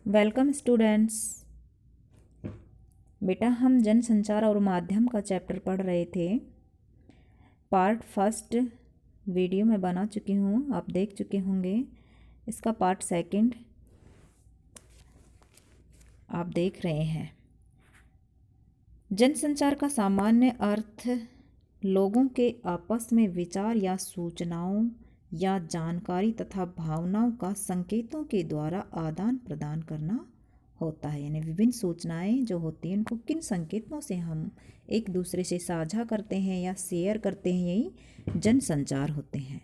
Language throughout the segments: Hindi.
Welcome students. बेटा हम जनसंचार और माध्यम का चैप्टर पढ़ रहे थे। पार्ट फर्स्ट वीडियो मैं बना चुकी हूँ, आप देख चुके होंगे। इसका पार्ट सेकंड आप देख रहे हैं। जनसंचार का सामान्य अर्थ लोगों के आपस में विचार या सूचनाओं या जानकारी तथा भावनाओं का संकेतों के द्वारा आदान प्रदान करना होता है। यानी विभिन्न सूचनाएं जो होती हैं उनको किन संकेतों से हम एक दूसरे से साझा करते हैं या शेयर करते हैं, यही जनसंचार होते हैं।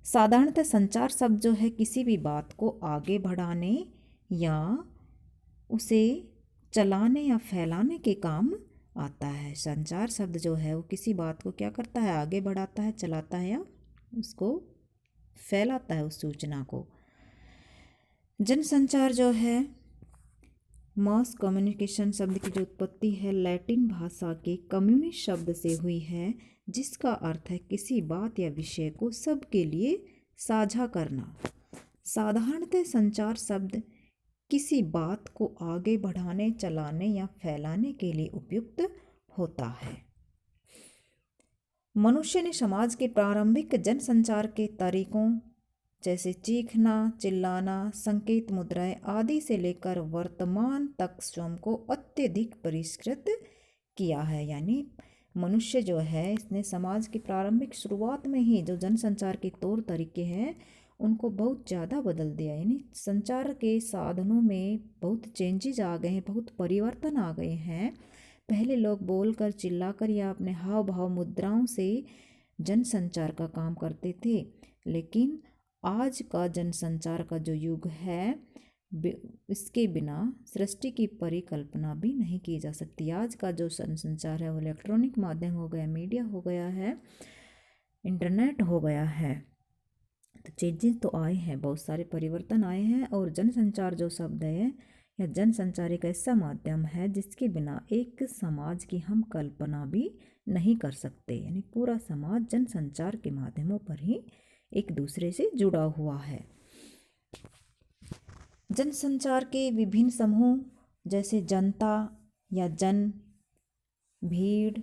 साधारणतः संचार शब्द जो है किसी भी बात को आगे बढ़ाने या उसे चलाने या फैलाने के काम आता है। संचार शब्द जो है वो किसी बात को क्या करता है, आगे बढ़ाता है, चलाता है या उसको फैलाता है, उस सूचना को। जनसंचार जो है मास कम्युनिकेशन शब्द की जो उत्पत्ति है लैटिन भाषा के कम्युनिस शब्द से हुई है, जिसका अर्थ है किसी बात या विषय को सबके लिए साझा करना। साधारणतः संचार शब्द किसी बात को आगे बढ़ाने, चलाने या फैलाने के लिए उपयुक्त होता है। मनुष्य ने समाज के प्रारंभिक जनसंचार के तरीकों जैसे चीखना, चिल्लाना, संकेत मुद्राएं आदि से लेकर वर्तमान तक स्वयं को अत्यधिक परिष्कृत किया है। यानी मनुष्य जो है इसने समाज की प्रारंभिक शुरुआत में ही जो जनसंचार के तौर तरीके हैं उनको बहुत ज़्यादा बदल दिया। यानी संचार के साधनों में बहुत चेंजेज आ गए हैं, बहुत परिवर्तन आ गए हैं। पहले लोग बोलकर, चिल्लाकर या अपने हाव भाव मुद्राओं से जनसंचार का काम करते थे, लेकिन आज का जनसंचार का जो युग है इसके बिना सृष्टि की परिकल्पना भी नहीं की जा सकती। आज का जो जनसंचार है वो इलेक्ट्रॉनिक माध्यम हो गया, मीडिया हो गया है, इंटरनेट हो गया है। तो चेंजेस तो आए हैं, बहुत सारे परिवर्तन आए हैं। और जनसंचार जो शब्द है या जनसंचार एक ऐसा माध्यम है जिसके बिना एक समाज की हम कल्पना भी नहीं कर सकते। यानी पूरा समाज जनसंचार के माध्यमों पर ही एक दूसरे से जुड़ा हुआ है। जनसंचार के विभिन्न समूह जैसे जनता या जन, भीड़,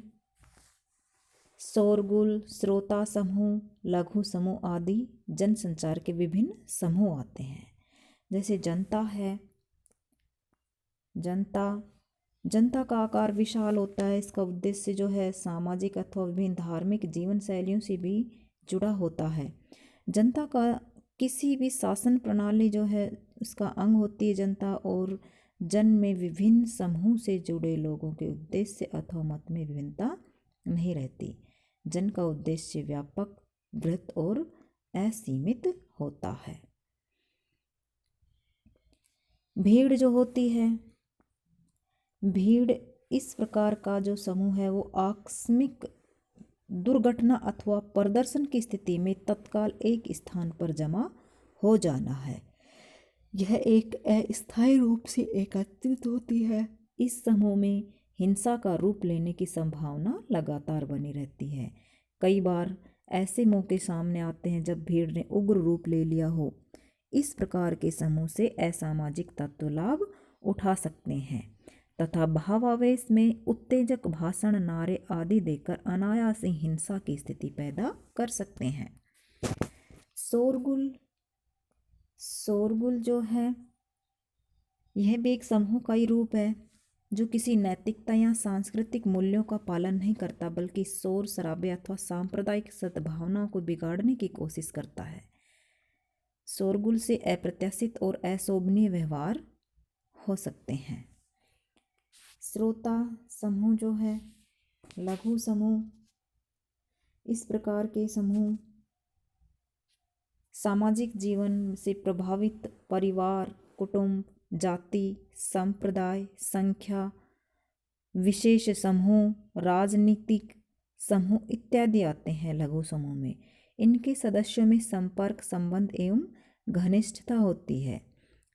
शोरगुल, श्रोता समूह, लघु समूह आदि जनसंचार के विभिन्न समूह आते हैं। जैसे जनता है, जनता का आकार विशाल होता है। इसका उद्देश्य जो है सामाजिक अथवा विभिन्न धार्मिक जीवन शैलियों से भी जुड़ा होता है। जनता का किसी भी शासन प्रणाली जो है उसका अंग होती है जनता। और जन में विभिन्न समूह से जुड़े लोगों के उद्देश्य अथवा मत में विभिन्नता नहीं रहती। जन का उद्देश्य व्यापक, बृहत और असीमित होता है। भीड़ जो होती है, भीड़ इस प्रकार का जो समूह है वो आकस्मिक दुर्घटना अथवा प्रदर्शन की स्थिति में तत्काल एक स्थान पर जमा हो जाना है। यह एक अस्थायी रूप से एकत्रित होती है। इस समूह में हिंसा का रूप लेने की संभावना लगातार बनी रहती है। कई बार ऐसे मौके सामने आते हैं जब भीड़ ने उग्र रूप ले लिया हो। इस प्रकार के समूह से असामाजिक तत्व लाभ उठा सकते हैं तथा भावावेश में उत्तेजक भाषण, नारे आदि देकर अनायास ही हिंसा की स्थिति पैदा कर सकते हैं। शोरगुल जो है यह भी एक समूह का ही रूप है जो किसी नैतिकता या सांस्कृतिक मूल्यों का पालन नहीं करता, बल्कि शोर शराबे अथवा सांप्रदायिक सद्भावनाओं को बिगाड़ने की कोशिश करता है। शोरगुल से अप्रत्याशित और अशोभनीय व्यवहार हो सकते हैं। श्रोता समूह जो है, लघु समूह, इस प्रकार के समूह सामाजिक जीवन से प्रभावित परिवार, कुटुंब, जाति, संप्रदाय, संख्या, विशेष समूह, राजनीतिक समूह इत्यादि आते हैं लघु समूह में। इनके सदस्यों में संपर्क, संबंध एवं घनिष्ठता होती है।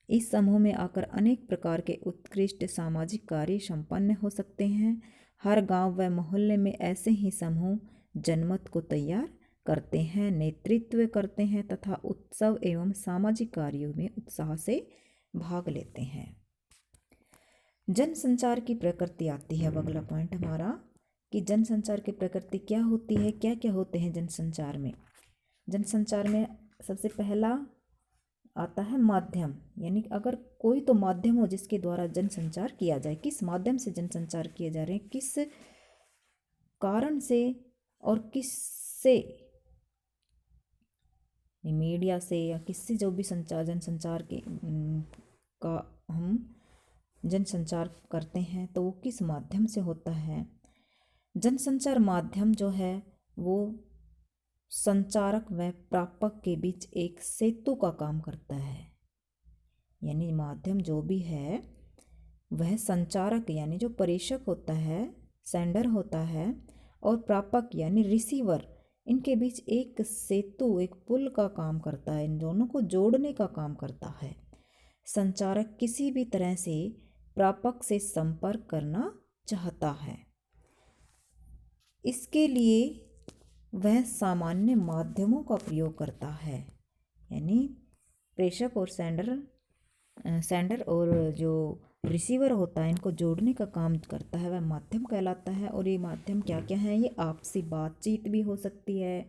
इस समूह में आकर अनेक प्रकार के उत्कृष्ट सामाजिक कार्य संपन्न हो सकते हैं। हर गांव व मोहल्ले में ऐसे ही समूह जनमत को तैयार करते हैं, नेतृत्व करते हैं तथा उत्सव एवं सामाजिक कार्यों में उत्साह से भाग लेते हैं। जनसंचार की प्रकृति आती है। अब अगला पॉइंट हमारा कि जनसंचार की प्रकृति क्या होती है, क्या क्या होते हैं जनसंचार में। जनसंचार में सबसे पहला आता है माध्यम, यानी अगर कोई तो माध्यम हो जिसके द्वारा जनसंचार किया जाए। किस माध्यम से जनसंचार किए जा रहे हैं, किस कारण से और किससे, मीडिया से या किससे जो भी संचार जनसंचार के का हम जनसंचार करते हैं तो वो किस माध्यम से होता है। जनसंचार माध्यम जो है वो संचारक व प्रापक के बीच एक सेतु का काम करता है। यानी माध्यम जो भी है वह संचारक यानी जो प्रेषक होता है, सेंडर होता है, और प्रापक यानी रिसीवर, इनके बीच एक सेतु, एक पुल का काम करता है। इन दोनों को जोड़ने का काम करता है। संचारक किसी भी तरह से प्रापक से संपर्क करना चाहता है, इसके लिए वह सामान्य माध्यमों का प्रयोग करता है। यानी प्रेषक और सेंडर और जो रिसीवर होता है, इनको जोड़ने का काम करता है, वह माध्यम कहलाता है। और ये माध्यम क्या क्या है, ये आपसी बातचीत भी हो सकती है,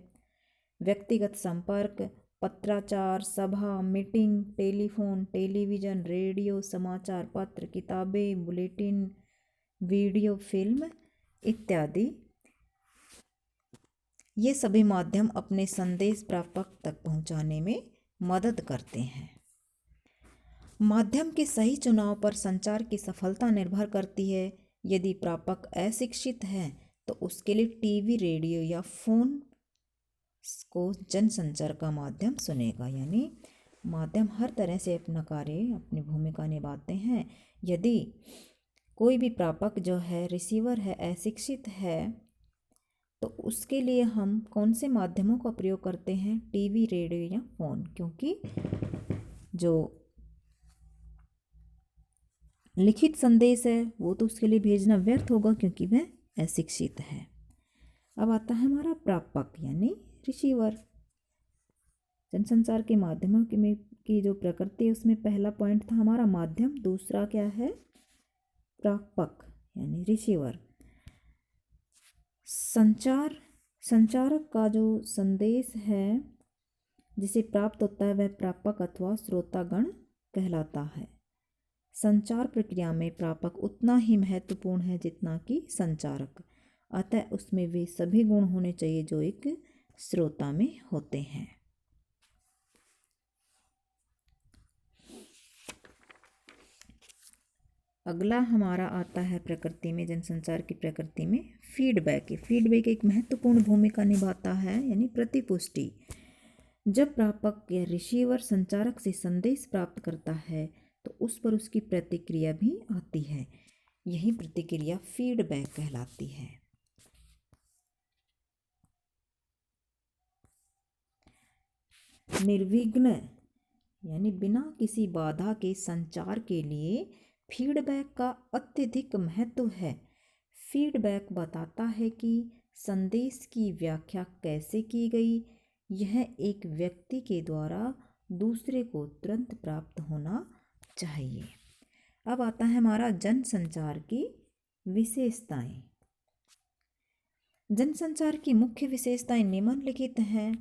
व्यक्तिगत संपर्क, पत्राचार, सभा, मीटिंग, टेलीफोन, टेलीविज़न, रेडियो, समाचार पत्र, किताबें, बुलेटिन, वीडियो, फिल्म इत्यादि। ये सभी माध्यम अपने संदेश प्रापक तक पहुंचाने में मदद करते हैं। माध्यम के सही चुनाव पर संचार की सफलता निर्भर करती है। यदि प्रापक अशिक्षित है तो उसके लिए टीवी, रेडियो या फोन को जनसंचार का माध्यम सुनेगा। यानी माध्यम हर तरह से अपना कार्य, अपनी भूमिका निभाते हैं। यदि कोई भी प्रापक जो है, रिसीवर है, अशिक्षित है, तो उसके लिए हम कौन से माध्यमों का प्रयोग करते हैं, टीवी, रेडियो या फ़ोन, क्योंकि जो लिखित संदेश है वो तो उसके लिए भेजना व्यर्थ होगा क्योंकि वह अशिक्षित है। अब आता है हमारा प्रापक यानी रिसीवर। जनसंचार के माध्यमों की जो प्रकृति है उसमें पहला पॉइंट था हमारा माध्यम, दूसरा क्या है, प्रापक यानी रिसीवर। संचारक का जो संदेश है जिसे प्राप्त होता है वह प्रापक अथवा श्रोतागण कहलाता है। संचार प्रक्रिया में प्रापक उतना ही महत्वपूर्ण है जितना कि संचारक, अतः उसमें वे सभी गुण होने चाहिए जो एक श्रोता में होते हैं। अगला हमारा आता है प्रकृति में, जनसंचार की प्रकृति में फीडबैक। फीडबैक एक महत्वपूर्ण भूमिका निभाता है, यानी प्रतिपुष्टि। जब प्रापक या रिसीवर संचारक से संदेश प्राप्त करता है तो उस पर उसकी प्रतिक्रिया भी आती है। यही प्रतिक्रिया फीडबैक कहलाती है। निर्विघ्न यानी बिना किसी बाधा के संचार के लिए फीडबैक का अत्यधिक महत्व है। फीडबैक बताता है कि संदेश की व्याख्या कैसे की गई। यह एक व्यक्ति के द्वारा दूसरे को तुरंत प्राप्त होना चाहिए। अब आता है हमारा जनसंचार की विशेषताएं। जनसंचार की मुख्य विशेषताएं निम्नलिखित हैं।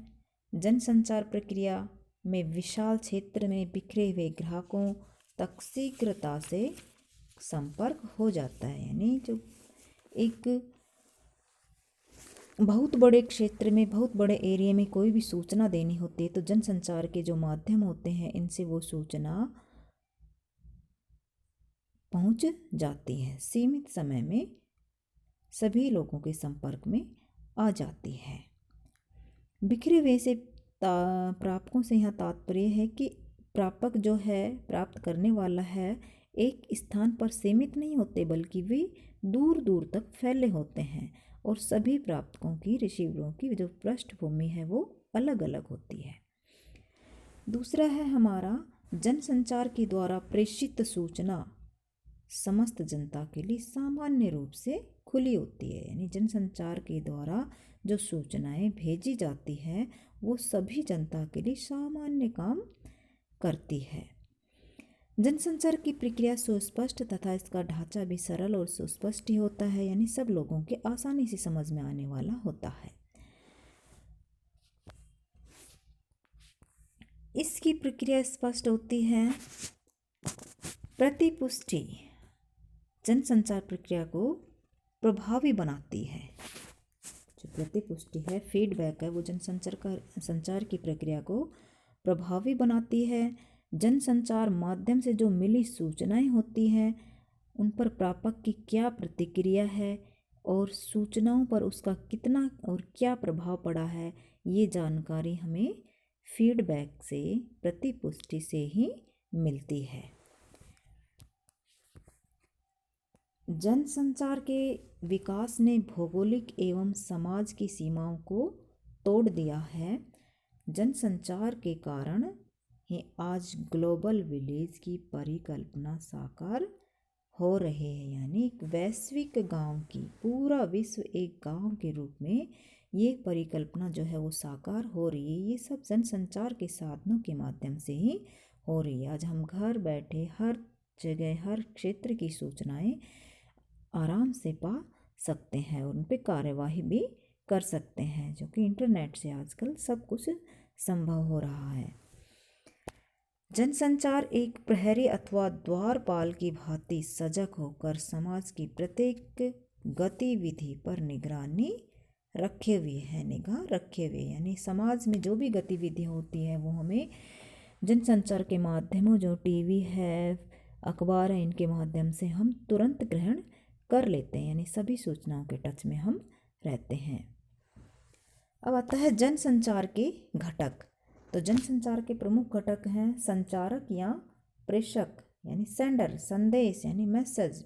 जनसंचार प्रक्रिया में विशाल क्षेत्र में बिखरे हुए ग्राहकों तक शीघ्रता से संपर्क हो जाता है। यानी जो एक बहुत बड़े क्षेत्र में, बहुत बड़े एरिया में कोई भी सूचना देनी होती है तो जनसंचार के जो माध्यम होते हैं इनसे वो सूचना पहुंच जाती है, सीमित समय में सभी लोगों के संपर्क में आ जाती है। बिखरे हुए से प्रापकों से यहाँ तात्पर्य है कि प्रापक जो है, प्राप्त करने वाला है, एक स्थान पर सीमित नहीं होते बल्कि वे दूर दूर तक फैले होते हैं और सभी प्रापकों की, रिसीवरों की जो पृष्ठभूमि है वो अलग अलग होती है। दूसरा है हमारा जनसंचार के द्वारा प्रेषित सूचना समस्त जनता के लिए सामान्य रूप से खुली होती है। यानी जनसंचार के द्वारा जो सूचनाएं भेजी जाती है वो सभी जनता के लिए सामान्य काम करती है। जनसंचार की प्रक्रिया सुस्पष्ट तथा इसका ढांचा भी सरल और सुस्पष्ट ही होता है, यानी सब लोगों के आसानी से समझ में आने वाला होता है। इसकी प्रक्रिया स्पष्ट होती है। प्रतिपुष्टि जनसंचार प्रक्रिया को प्रभावी बनाती है। जो प्रतिपुष्टि है, फीडबैक है, वो संचार की प्रक्रिया को प्रभावी बनाती है। जनसंचार माध्यम से जो मिली सूचनाएं होती हैं उन पर प्रापक की क्या प्रतिक्रिया है और सूचनाओं पर उसका कितना और क्या प्रभाव पड़ा है, ये जानकारी हमें फीडबैक से, प्रतिपुष्टि से ही मिलती है। जनसंचार के विकास ने भौगोलिक एवं समाज की सीमाओं को तोड़ दिया है। जनसंचार के कारण ही आज ग्लोबल विलेज की परिकल्पना साकार हो रही है, यानी एक वैश्विक गांव की, पूरा विश्व एक गांव के रूप में ये परिकल्पना जो है वो साकार हो रही है। ये सब जनसंचार के साधनों के माध्यम से ही हो रही है। आज हम घर बैठे हर जगह, हर क्षेत्र की सूचनाएं आराम से पा सकते हैं और उन पर कार्यवाही भी कर सकते हैं, जो कि इंटरनेट से आजकल सब कुछ संभव हो रहा है। जनसंचार एक प्रहरी अथवा द्वारपाल की भांति सजग होकर समाज की प्रत्येक गतिविधि पर निगरानी रखे हुए है, निगाह रखे हुए, यानी समाज में जो भी गतिविधि होती है वो हमें जनसंचार के माध्यमों, जो टीवी है, अखबार है, इनके माध्यम से हम तुरंत ग्रहण कर लेते हैं, यानी सभी सूचनाओं के टच में हम रहते हैं। अब आता है जनसंचार के घटक। तो जनसंचार के प्रमुख घटक हैं संचारक या प्रेषक यानी सेंडर, संदेश यानी मैसेज,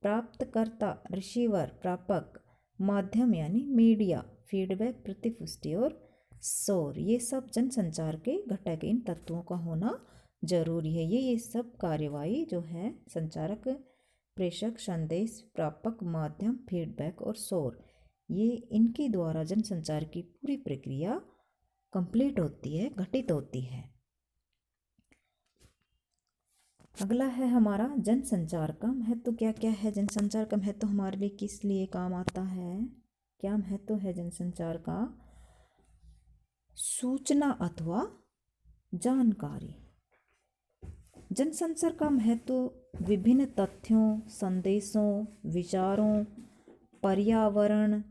प्राप्तकर्ता रिसीवर, प्रापक, माध्यम यानी मीडिया, फीडबैक प्रतिपुष्टि और शोर, ये सब जनसंचार के घटक। इन तत्वों का होना जरूरी है। ये सब कार्यवाही जो है संचारक, प्रेषक, संदेश, प्रापक, माध्यम, फीडबैक और शोर, ये इनके द्वारा जनसंचार की पूरी प्रक्रिया कंप्लीट होती है, घटित होती है। अगला है हमारा जनसंचार का महत्व। क्या क्या है जनसंचार का महत्व, हमारे लिए किस लिए काम आता है, क्या महत्व है जनसंचार का? सूचना अथवा जानकारी। जनसंचार का महत्व विभिन्न तथ्यों, संदेशों, विचारों, पर्यावरण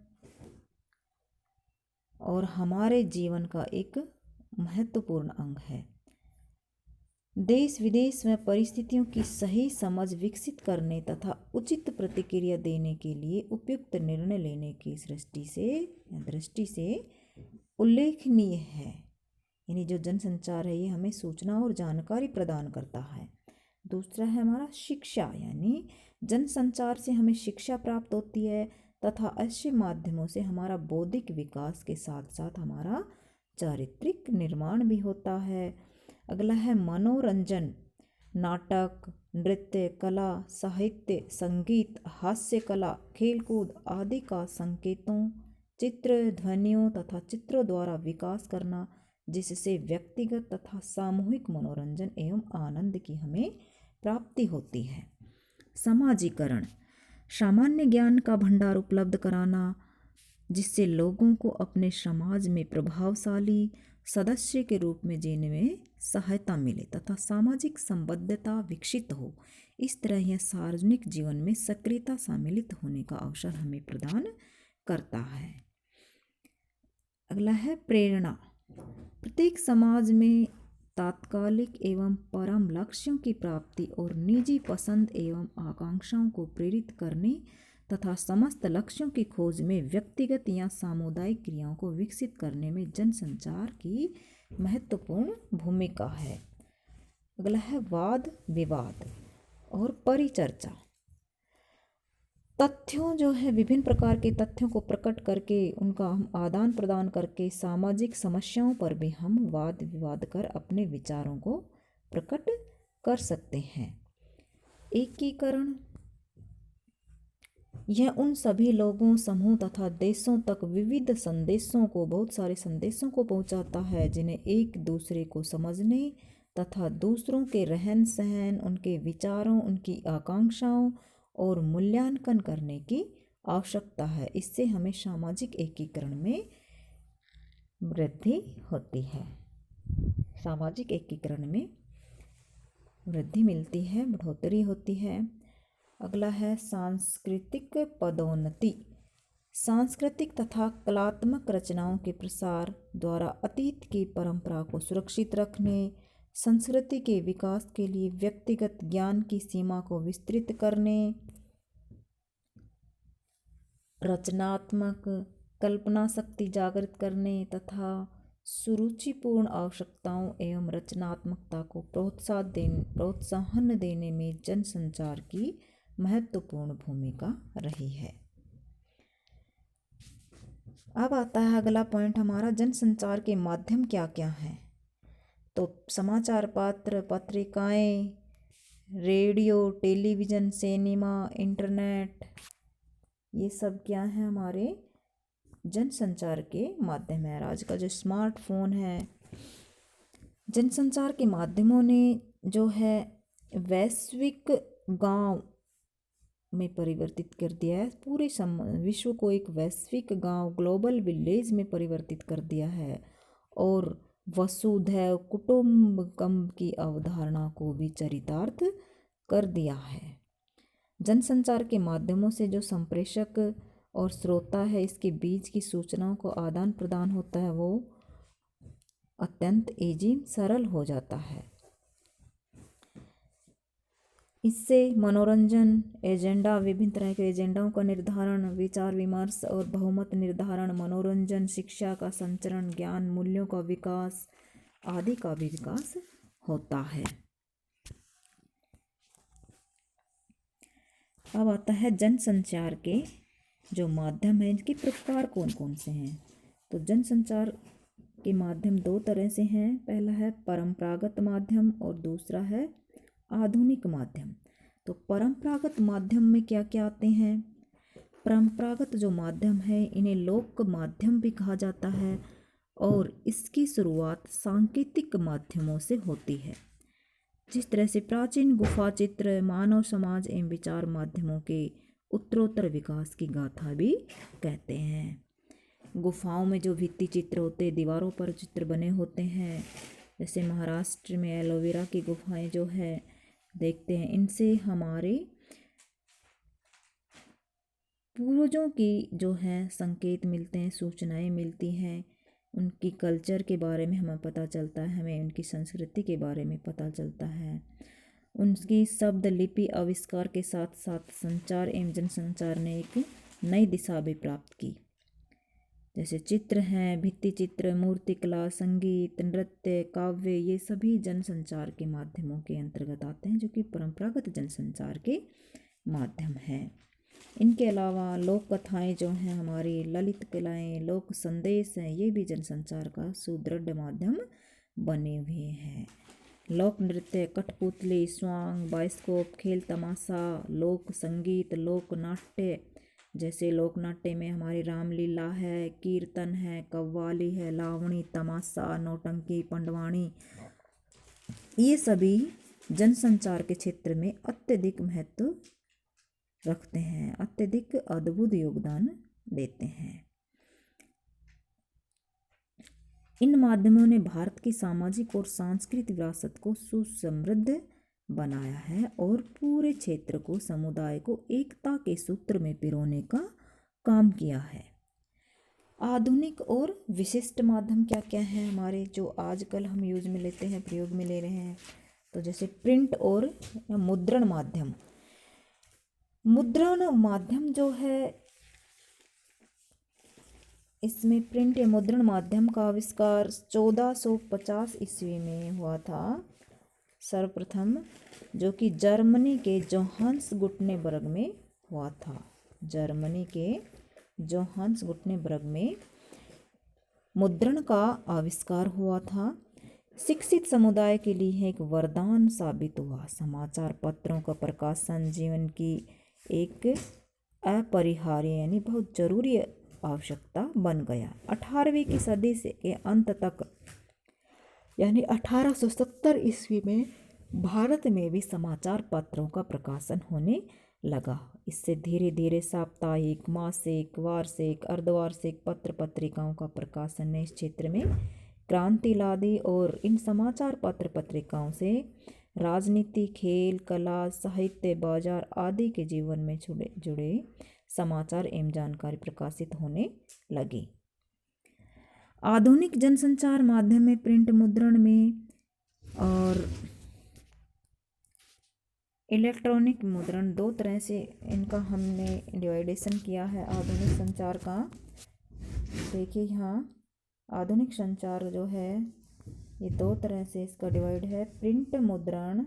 और हमारे जीवन का एक महत्वपूर्ण अंग है। देश विदेश में परिस्थितियों की सही समझ विकसित करने तथा उचित प्रतिक्रिया देने के लिए उपयुक्त निर्णय लेने की दृष्टि से उल्लेखनीय है। यानी जो जनसंचार है ये हमें सूचना और जानकारी प्रदान करता है। दूसरा है हमारा शिक्षा, यानी जनसंचार से हमें शिक्षा प्राप्त होती है तथा ऐसे माध्यमों से हमारा बौद्धिक विकास के साथ साथ हमारा चारित्रिक निर्माण भी होता है। अगला है मनोरंजन, नाटक, नृत्य, कला, साहित्य, संगीत, हास्य कला, खेलकूद आदि का संकेतों, चित्र, ध्वनियों तथा चित्रों द्वारा विकास करना, जिससे व्यक्तिगत तथा सामूहिक मनोरंजन एवं आनंद की हमें प्राप्ति होती है। समाजीकरण, सामान्य ज्ञान का भंडार उपलब्ध कराना, जिससे लोगों को अपने समाज में प्रभावशाली सदस्य के रूप में जीने में सहायता मिले तथा सामाजिक संबद्धता विकसित हो। इस तरह यह सार्वजनिक जीवन में सक्रियता सम्मिलित होने का अवसर हमें प्रदान करता है। अगला है प्रेरणा। प्रत्येक समाज में तात्कालिक एवं परम लक्ष्यों की प्राप्ति और निजी पसंद एवं आकांक्षाओं को प्रेरित करने तथा समस्त लक्ष्यों की खोज में व्यक्तिगत या सामुदायिक क्रियाओं को विकसित करने में जनसंचार की महत्वपूर्ण भूमिका है। अगला है वाद विवाद और परिचर्चा। तथ्यों जो है, विभिन्न प्रकार के तथ्यों को प्रकट करके उनका हम आदान प्रदान करके सामाजिक समस्याओं पर भी हम वाद विवाद कर अपने विचारों को प्रकट कर सकते हैं। एकीकरण, यह उन सभी लोगों, समूह तथा देशों तक विविध संदेशों को, बहुत सारे संदेशों को पहुंचाता है जिन्हें एक दूसरे को समझने, तथा दूसरों के रहन सहन, उनके विचारों, उनकी आकांक्षाओं और मूल्यांकन करने की आवश्यकता है। इससे हमें सामाजिक एकीकरण में वृद्धि होती है, सामाजिक एकीकरण में वृद्धि मिलती है, बढ़ोतरी होती है। अगला है सांस्कृतिक पदोन्नति। सांस्कृतिक तथा कलात्मक रचनाओं के प्रसार द्वारा अतीत की परंपरा को सुरक्षित रखने, संस्कृति के विकास के लिए व्यक्तिगत ज्ञान की सीमा को विस्तृत करने, रचनात्मक कल्पना शक्ति जागृत करने तथा सुरुचिपूर्ण आवश्यकताओं एवं रचनात्मकता को प्रोत्साहन देने में जनसंचार की महत्वपूर्ण भूमिका रही है। अब आता है अगला पॉइंट हमारा, जनसंचार के माध्यम क्या क्या हैं। तो समाचार पत्र, पत्रिकाएं, रेडियो, टेलीविज़न, सिनेमा, इंटरनेट, ये सब क्या है, हमारे जनसंचार के माध्यम है। आज का जो स्मार्टफोन है, जनसंचार के माध्यमों ने जो है वैश्विक गांव में परिवर्तित कर दिया है। पूरे विश्व को एक वैश्विक गांव, ग्लोबल विलेज में परिवर्तित कर दिया है और वसुधैव कुटुंबकम की अवधारणा को भी चरितार्थ कर दिया है। जनसंचार के माध्यमों से जो संप्रेषक और श्रोता है, इसके बीच की सूचनाओं को आदान प्रदान होता है, वो अत्यंत सरल हो जाता है। इससे मनोरंजन एजेंडा, विभिन्न तरह के एजेंडाओं का निर्धारण, विचार विमर्श और बहुमत निर्धारण, मनोरंजन, शिक्षा का संचरण, ज्ञान मूल्यों का विकास आदि का भी विकास होता है। अब आता है जनसंचार के जो माध्यम है, इनके प्रकार कौन कौन से हैं। तो जनसंचार के माध्यम दो तरह से हैं। पहला है परंपरागत माध्यम और दूसरा है आधुनिक माध्यम। तो परंपरागत माध्यम में क्या क्या आते हैं। परंपरागत जो माध्यम है, इन्हें लोक माध्यम भी कहा जाता है और इसकी शुरुआत सांकेतिक माध्यमों से होती है। जिस तरह से प्राचीन गुफा चित्र मानव समाज एवं विचार माध्यमों के उत्तरोत्तर विकास की गाथा भी कहते हैं। गुफाओं में जो भित्ति चित्र होते, दीवारों पर चित्र बने होते हैं, जैसे महाराष्ट्र में एलोवेरा की गुफाएं जो है देखते हैं, इनसे हमारे पूर्वजों की जो है संकेत मिलते हैं, सूचनाएं मिलती हैं, उनकी कल्चर के बारे में हमें पता चलता है, हमें उनकी संस्कृति के बारे में पता चलता है। उनकी शब्द लिपि आविष्कार के साथ साथ संचार एवं जनसंचार ने एक नई दिशा भी प्राप्त की। जैसे चित्र हैं, भित्ति चित्र, मूर्तिकला, संगीत, नृत्य, काव्य, ये सभी जनसंचार के माध्यमों के अंतर्गत आते हैं, जो कि परंपरागत जनसंचार के माध्यम हैं। इनके अलावा लोक कथाएँ जो हैं हमारी, ललित कलाएँ, लोक संदेश हैं, ये भी जनसंचार का सुदृढ़ माध्यम बने हुए हैं। लोक नृत्य, कठपुतली, स्वांग, बाइस्कोप, खेल तमाशा, लोक संगीत, लोक नाट्य, जैसे लोक नाट्य में हमारी रामलीला है, कीर्तन है, कव्वाली है, लावणी, तमाशा, नौटंकी, पंडवाणी, ये सभी जनसंचार के क्षेत्र में अत्यधिक महत्व रखते हैं, अत्यधिक अद्भुत योगदान देते हैं। इन माध्यमों ने भारत की सामाजिक और सांस्कृतिक विरासत को सुसमृद्ध बनाया है और पूरे क्षेत्र को, समुदाय को एकता के सूत्र में पिरोने का काम किया है। आधुनिक और विशिष्ट माध्यम क्या क्या हैं हमारे, जो आजकल हम यूज में लेते हैं, प्रयोग में ले रहे हैं। तो जैसे प्रिंट और मुद्रण माध्यम। मुद्रण माध्यम जो है, इसमें प्रिंट या मुद्रण माध्यम का आविष्कार 1450 ईस्वी में हुआ था सर्वप्रथम, जो कि जर्मनी के जोहान्स गुटेनबर्ग में हुआ था। जर्मनी के जोहान्स गुटेनबर्ग में मुद्रण का आविष्कार हुआ था। शिक्षित समुदाय के लिए एक वरदान साबित हुआ। समाचार पत्रों का प्रकाशन जीवन की एक अपरिहार्य यानी बहुत जरूरी आवश्यकता बन गया। 18वीं की सदी से के अंत तक यानी 1870 ईस्वी में भारत में भी समाचार पत्रों का प्रकाशन होने लगा। इससे धीरे धीरे साप्ताहिक, मासिक, वार्षिक, अर्धवार्षिक पत्र पत्रिकाओं का प्रकाशन ने इस क्षेत्र में क्रांति ला दी और इन समाचार पत्र पत्रिकाओं से राजनीति, खेल, कला, साहित्य, बाजार आदि के जीवन में जुड़े समाचार एवं जानकारी प्रकाशित होने लगी। आधुनिक जनसंचार माध्यम में प्रिंट मुद्रण में और इलेक्ट्रॉनिक मुद्रण, दो तरह से इनका हमने डिवाइडेशन किया है आधुनिक संचार का। देखिए यहाँ आधुनिक संचार जो है ये दो तरह से इसका डिवाइड है, प्रिंट मुद्रण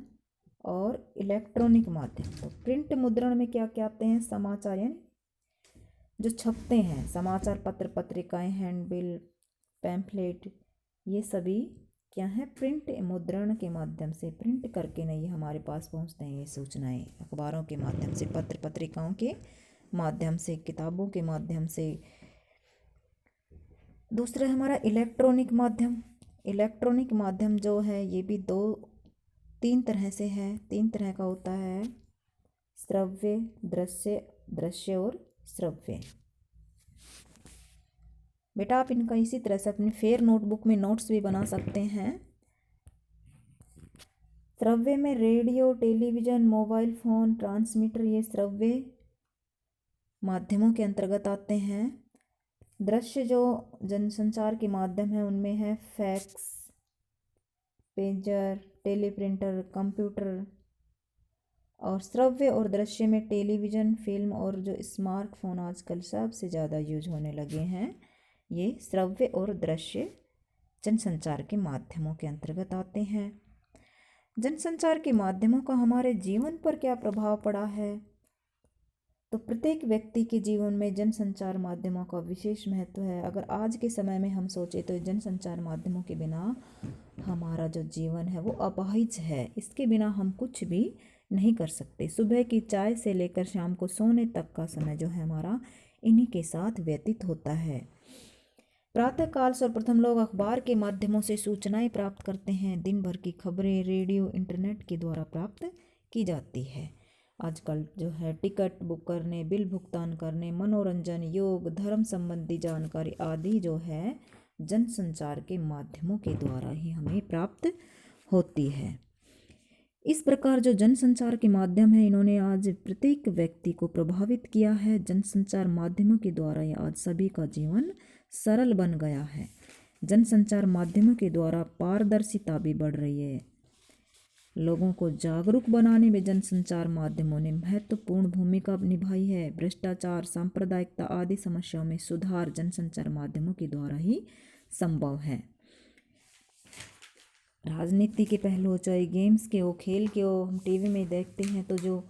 और इलेक्ट्रॉनिक माध्यम। तो प्रिंट मुद्रण में क्या क्या आते हैं, समाचार यानी जो छपते हैं, समाचार पत्र पत्रिकाएं, हैंडबिल, पैम्फलेट, ये सभी क्या है, प्रिंट मुद्रण के माध्यम से प्रिंट करके नहीं हमारे पास पहुंचते हैं ये सूचनाएं, अखबारों के माध्यम से, पत्र पत्रिकाओं के माध्यम से, किताबों के माध्यम से। दूसरा हमारा इलेक्ट्रॉनिक माध्यम। इलेक्ट्रॉनिक माध्यम जो है ये भी तीन तरह से है, तीन तरह का होता है, श्रव्य, दृश्य और श्रव्य। बेटा आप इनका इसी तरह से अपनी फेयर नोटबुक में नोट्स भी बना सकते हैं। श्रव्य में radio, television, mobile phone, transmitter, ये श्रव्य माध्यमों के अंतर्गत आते हैं। दृश्य जो जनसंचार के माध्यम है उनमें है फैक्स, पेजर, टेलीप्रिंटर, कंप्यूटर। और श्रव्य और दृश्य में टेलीविज़न, फिल्म और जो स्मार्टफोन आजकल सबसे ज़्यादा यूज होने लगे हैं, ये श्रव्य और दृश्य जनसंचार के माध्यमों के अंतर्गत आते हैं। जनसंचार के माध्यमों का हमारे जीवन पर क्या प्रभाव पड़ा है, तो प्रत्येक व्यक्ति के जीवन में जनसंचार माध्यमों का विशेष महत्व है। अगर आज के समय में हम सोचें तो जनसंचार माध्यमों के बिना हमारा जो जीवन है वो अपाहिज है, इसके बिना हम कुछ भी नहीं कर सकते। सुबह की चाय से लेकर शाम को सोने तक का समय जो है हमारा इन्हीं के साथ व्यतीत होता है। प्रातःकाल सर्वप्रथम लोग अखबार के माध्यमों से सूचनाएं प्राप्त करते हैं। दिन भर की खबरें रेडियो, इंटरनेट के द्वारा प्राप्त की जाती है। आजकल जो है टिकट बुक करने, बिल भुगतान करने, मनोरंजन, योग, धर्म संबंधी जानकारी आदि जो है जनसंचार के माध्यमों के द्वारा ही हमें प्राप्त होती है। इस प्रकार जो जनसंचार के माध्यम है इन्होंने आज प्रत्येक व्यक्ति को प्रभावित किया है। जनसंचार माध्यमों के द्वारा ये आज सभी का जीवन सरल बन गया है। जनसंचार माध्यमों के द्वारा पारदर्शिता भी बढ़ रही है। लोगों को जागरूक बनाने में जनसंचार माध्यमों ने महत्वपूर्ण भूमिका निभाई है। भ्रष्टाचार, सांप्रदायिकता आदि समस्याओं में सुधार जनसंचार माध्यमों के द्वारा ही संभव है। राजनीति के पहलू हो, चाहे गेम्स के हो, खेल के हो, हम टीवी में देखते हैं तो जो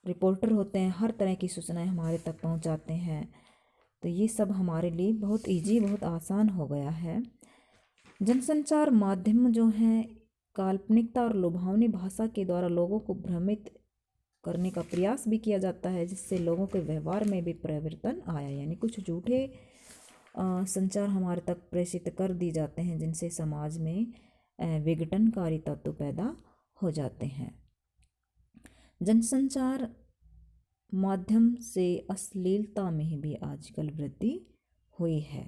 रिपोर्टर होते हैं हर तरह की सूचनाएं हमारे तक पहुंचाते हैं। तो ये सब हमारे लिए बहुत ईजी, बहुत आसान हो गया है। जनसंचार माध्यम जो हैं काल्पनिकता और लुभावनी भाषा के द्वारा लोगों को भ्रमित करने का प्रयास भी किया जाता है, जिससे लोगों के व्यवहार में भी परिवर्तन आया। यानी कुछ झूठे संचार हमारे तक प्रेषित कर दी जाते हैं, जिनसे समाज में विघटनकारी तत्व पैदा हो जाते हैं। जनसंचार माध्यम से अश्लीलता में भी आजकल वृद्धि हुई है।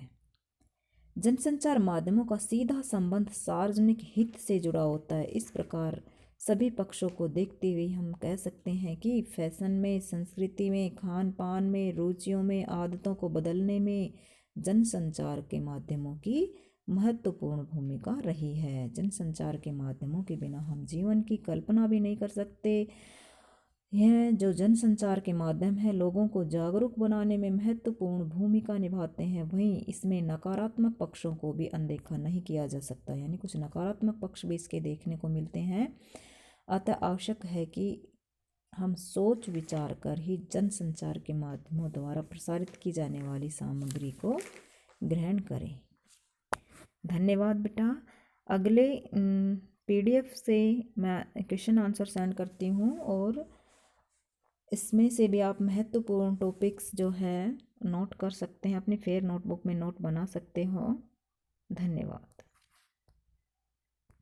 जनसंचार माध्यमों का सीधा संबंध सार्वजनिक हित से जुड़ा होता है। इस प्रकार सभी पक्षों को देखते हुए हम कह सकते हैं कि फैशन में, संस्कृति में, खान पान में, रुचियों में, आदतों को बदलने में जनसंचार के माध्यमों की महत्वपूर्ण भूमिका रही है। जनसंचार के माध्यमों के बिना हम जीवन की कल्पना भी नहीं कर सकते। यह जो जनसंचार के माध्यम है लोगों को जागरूक बनाने में महत्वपूर्ण भूमिका निभाते हैं। वहीं इसमें नकारात्मक पक्षों को भी अनदेखा नहीं किया जा सकता, यानी कुछ नकारात्मक पक्ष भी इसके देखने को मिलते हैं। अतः आवश्यक है कि हम सोच विचार कर ही जनसंचार के माध्यमों द्वारा प्रसारित की जाने वाली सामग्री को ग्रहण करें। धन्यवाद बेटा। अगले PDF से मैं क्वेश्चन आंसर सेंड करती हूँ और इसमें से भी आप महत्वपूर्ण टॉपिक्स जो है नोट कर सकते हैं, अपनी फेयर नोटबुक में नोट बना सकते हो। धन्यवाद।